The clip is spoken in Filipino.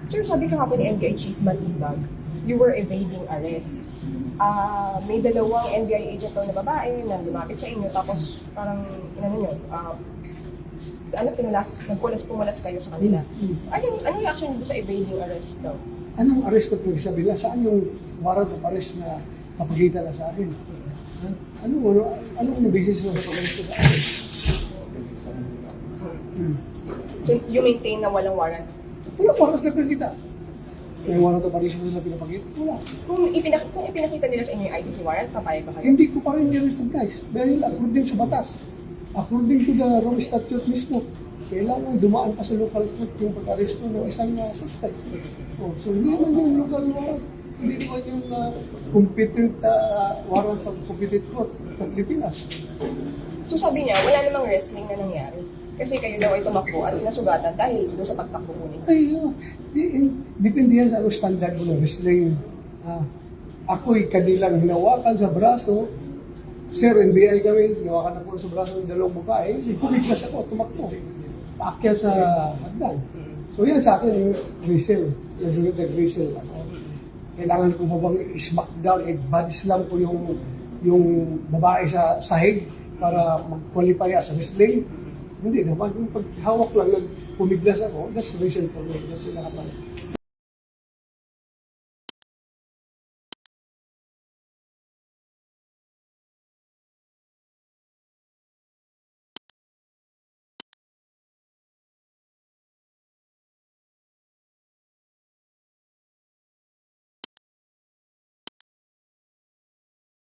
Sir, sabi kahapon ni NBI Chief Matibag, you were evading arrest. May dalawang NBI agent daw na babae na lumapit sa inyo, tapos parang, pumulas kayo sa kanila. Anong reaction niyo sa evading arrest daw? Anong arrest na pinagsabi nila? Saan yung warrant of arrest na napagita na sa akin? Anong basis na napag-arrest sa akin? So, you maintain na walang warrant? Wala warrant na pinagkita. May warrant of arrest na pinapagita? Wala. Kung ipinakita nila sa inyo yung ICC warrant, papayag ba kayo? Hindi ko pa rin i-recognize. Dahil according sa batas, according to the Rome Statute mismo, kailangan dumaan pa sa local court yung pag-arresto ng isang suspect. So hindi naman yung local warrant, hindi naman yung competent warrant of competent court ng Pilipinas. So sabi niya, wala namang wrestling na nangyari. Kasi kayo daw ay tumakbo at nasugatan dahil doon sa pagtakbo mo niya. Ay, depende yan sa standard mo ng wrestling. Ako'y kanilang hinawakan sa braso. Sir, NBI kami, hinawakan ako sa braso ng dalawang babae. Pumiglas ako, tumakbo. Paakyat sa hagdan. So yan sa akin yung wrestle. Nag-wrestle ako. Kailangan ko ba bang i-smackdown, body slam ko yung babae sa sahig para mag-qualify as wrestling? Hindi naman. Yung paghawak lang, pumiglas ako, that's wrestle for me. That's sila kapal.